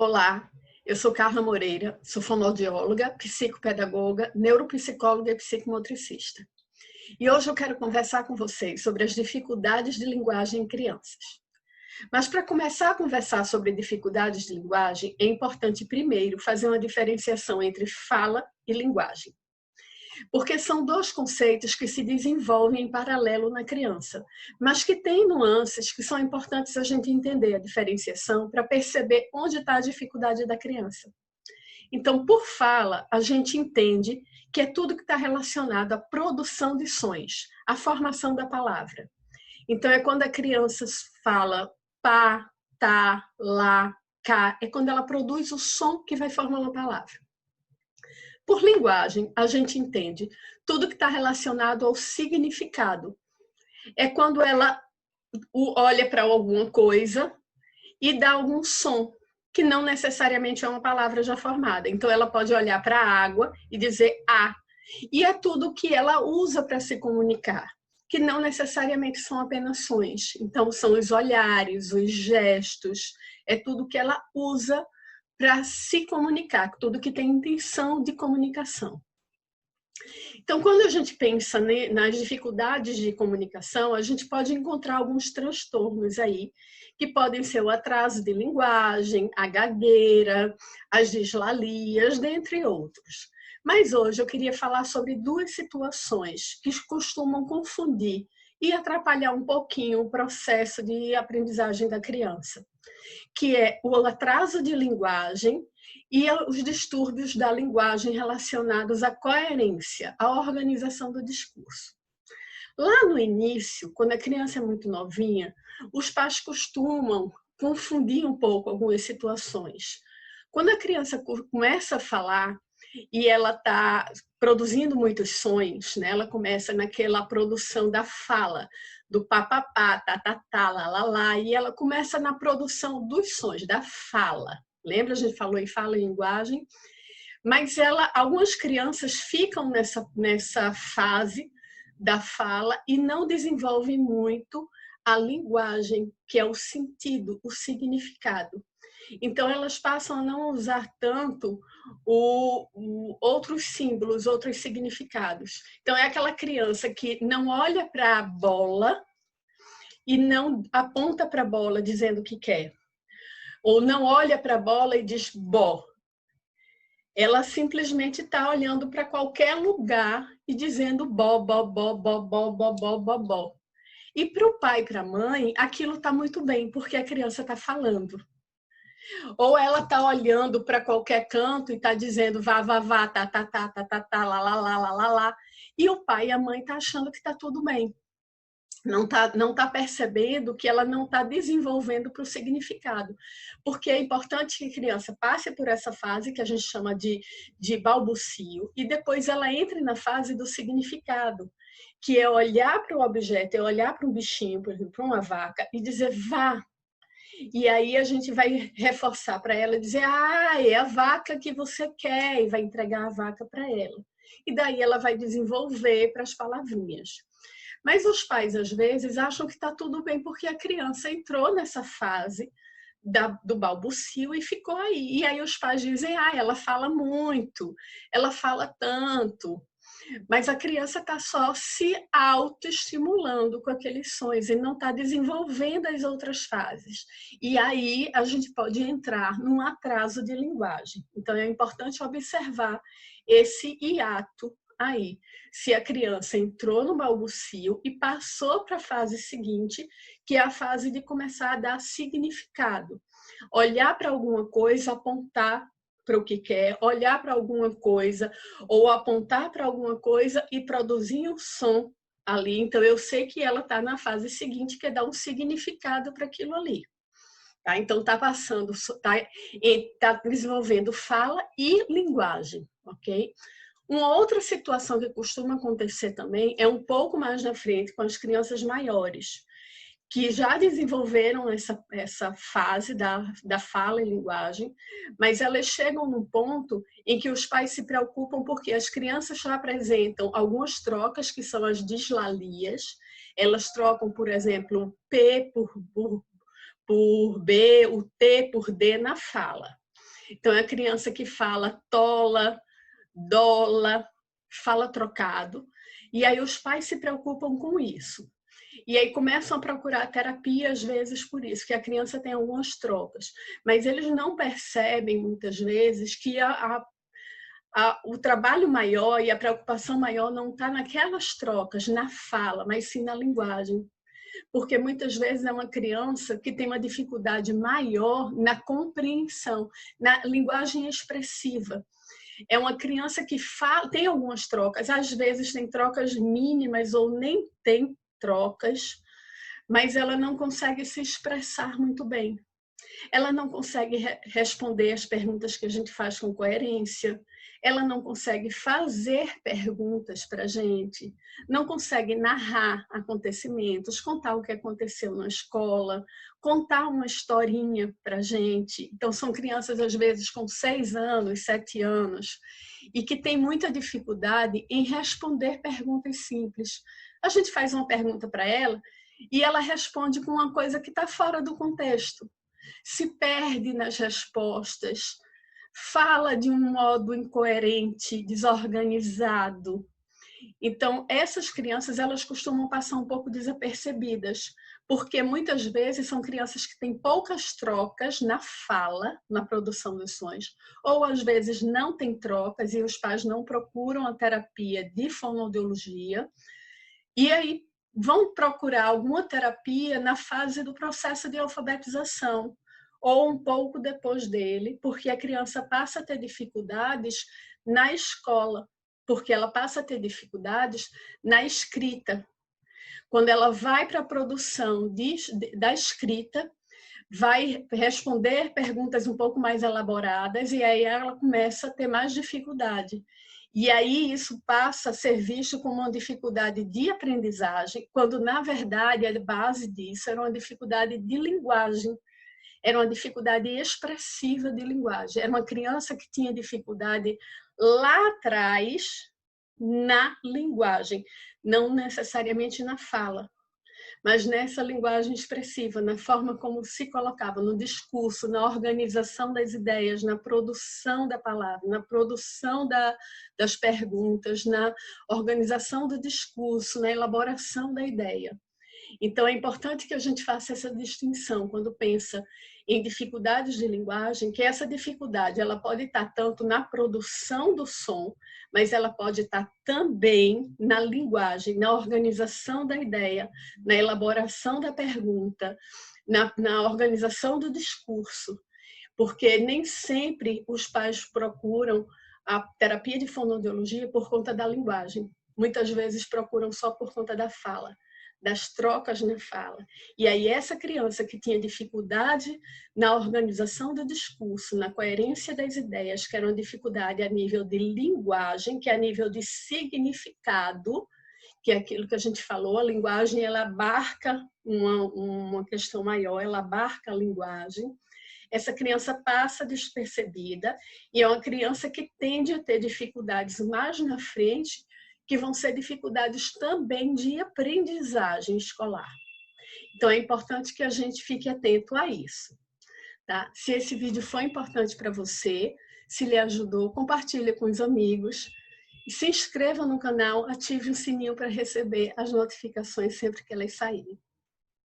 Olá, eu sou Carla Moreira, sou fonoaudióloga, psicopedagoga, neuropsicóloga e psicomotricista. E hoje eu quero conversar com vocês sobre as dificuldades de linguagem em crianças. Mas para começar a conversar sobre dificuldades de linguagem, é importante primeiro fazer uma diferenciação entre fala e linguagem. Porque são dois conceitos que se desenvolvem em paralelo na criança, mas que têm nuances que são importantes a gente entender a diferenciação para perceber onde está a dificuldade da criança. Então, por fala, a gente entende que é tudo que está relacionado à produção de sons, à formação da palavra. Então, é quando a criança fala pá, tá, lá, cá, é quando ela produz o som que vai formar uma palavra. Por linguagem, a gente entende tudo que está relacionado ao significado. É quando ela olha para alguma coisa e dá algum som, que não necessariamente é uma palavra já formada. Então, ela pode olhar para a água e dizer "a". E é tudo que ela usa para se comunicar, que não necessariamente são apenas sons. Então, são os olhares, os gestos, é tudo que ela usa para se comunicar, tudo que tem intenção de comunicação. Então, quando a gente pensa nas dificuldades de comunicação, a gente pode encontrar alguns transtornos aí, que podem ser o atraso de linguagem, a gagueira, as dislalias, dentre outros. Mas hoje eu queria falar sobre duas situações que costumam confundir e atrapalhar um pouquinho o processo de aprendizagem da criança, que é o atraso de linguagem e os distúrbios da linguagem relacionados à coerência, à organização do discurso. Lá no início, quando a criança é muito novinha, os pais costumam confundir um pouco algumas situações. Quando a criança começa a falar e ela está produzindo muitos sons, né? Ela começa naquela produção da fala, do papapá, tatatá, lalala, e ela começa na produção dos sons, da fala. Lembra? A gente falou em fala e linguagem, mas algumas crianças ficam nessa fase da fala e não desenvolvem muito a linguagem, que é o sentido, o significado. Então, elas passam a não usar tanto outros símbolos, outros significados. Então, é aquela criança que não olha para a bola e não aponta para a bola dizendo o que quer. Ou não olha para a bola e diz bó. Ela simplesmente está olhando para qualquer lugar e dizendo bó, bó, bó, bó, bó, bó, bó, bó, bó. E para o pai e para a mãe, aquilo está muito bem, porque a criança está falando. Ou ela está olhando para qualquer canto e está dizendo vá, vá, vá, tá, tá, tá, tá, tá, tá, lá, lá, lá, lá, lá, lá. E o pai e a mãe estão achando que está tudo bem. Não tá percebendo que ela não está desenvolvendo para o significado. Porque é importante que a criança passe por essa fase que a gente chama de balbucio e depois ela entre na fase do significado, que é olhar para o objeto, é olhar para um bichinho, por exemplo, para uma vaca e dizer vá. E aí a gente vai reforçar para ela, dizer, é a vaca que você quer, e vai entregar a vaca para ela. E daí ela vai desenvolver para as palavrinhas. Mas os pais, às vezes, acham que está tudo bem porque a criança entrou nessa fase do balbucio e ficou aí. E aí os pais dizem, ela fala muito, ela fala tanto. Mas a criança está só se autoestimulando com aqueles sons e não está desenvolvendo as outras fases. E aí a gente pode entrar num atraso de linguagem. Então é importante observar esse hiato aí. Se a criança entrou no balbucio e passou para a fase seguinte, que é a fase de começar a dar significado. Olhar para alguma coisa, apontar para o que quer, olhar para alguma coisa ou apontar para alguma coisa e produzir um som ali. Então, eu sei que ela está na fase seguinte, que é dar um significado para aquilo ali. Tá? Então, está passando, tá desenvolvendo fala e linguagem, ok? Uma outra situação que costuma acontecer também é um pouco mais na frente com as crianças maiores, que já desenvolveram essa fase da fala e linguagem, mas elas chegam num ponto em que os pais se preocupam porque as crianças já apresentam algumas trocas, que são as dislalias. Elas trocam, por exemplo, o P por B, o T por D na fala. Então, é a criança que fala tola, dola, fala trocado. E aí os pais se preocupam com isso. E aí começam a procurar terapia, às vezes, por isso, que a criança tem algumas trocas. Mas eles não percebem, muitas vezes, que o trabalho maior e a preocupação maior não está naquelas trocas, na fala, mas sim na linguagem. Porque muitas vezes é uma criança que tem uma dificuldade maior na compreensão, na linguagem expressiva. É uma criança que fala, tem algumas trocas, às vezes tem trocas mínimas ou nem tem trocas, mas ela não consegue se expressar muito bem. Ela não consegue responder as perguntas que a gente faz com coerência, ela não consegue fazer perguntas para a gente, não consegue narrar acontecimentos, contar o que aconteceu na escola, contar uma historinha para a gente. Então, são crianças, às vezes, com 6 anos, 7 anos, e que têm muita dificuldade em responder perguntas simples. A gente faz uma pergunta para ela e ela responde com uma coisa que está fora do contexto. Se perde nas respostas, fala de um modo incoerente, desorganizado. Então, essas crianças, elas costumam passar um pouco desapercebidas, porque muitas vezes são crianças que têm poucas trocas na fala, na produção dos sons, ou às vezes não têm trocas e os pais não procuram a terapia de fonoaudiologia, e aí vão procurar alguma terapia na fase do processo de alfabetização, ou um pouco depois dele, porque a criança passa a ter dificuldades na escola, porque ela passa a ter dificuldades na escrita. Quando ela vai para a produção da escrita, vai responder perguntas um pouco mais elaboradas e aí ela começa a ter mais dificuldade. E aí isso passa a ser visto como uma dificuldade de aprendizagem, quando na verdade a base disso era uma dificuldade de linguagem, era uma dificuldade expressiva de linguagem. Era uma criança que tinha dificuldade lá atrás na linguagem, não necessariamente na fala, mas nessa linguagem expressiva, na forma como se colocava, no discurso, na organização das ideias, na produção da palavra, na produção das perguntas, na organização do discurso, na elaboração da ideia. Então, é importante que a gente faça essa distinção quando pensa em dificuldades de linguagem, que essa dificuldade ela pode estar tanto na produção do som, mas ela pode estar também na linguagem, na organização da ideia, na elaboração da pergunta, na organização do discurso, porque nem sempre os pais procuram a terapia de fonoaudiologia por conta da linguagem. Muitas vezes procuram só por conta da fala, das trocas na fala. E aí essa criança que tinha dificuldade na organização do discurso, na coerência das ideias, que era uma dificuldade a nível de linguagem, que é a nível de significado, que é aquilo que a gente falou, a linguagem ela abarca uma questão maior, ela abarca a linguagem. Essa criança passa despercebida e é uma criança que tende a ter dificuldades mais na frente, que vão ser dificuldades também de aprendizagem escolar. Então, é importante que a gente fique atento a isso. Tá? Se esse vídeo foi importante para você, se lhe ajudou, compartilhe com os amigos. E se inscreva no canal, ative o sininho para receber as notificações sempre que elas saírem.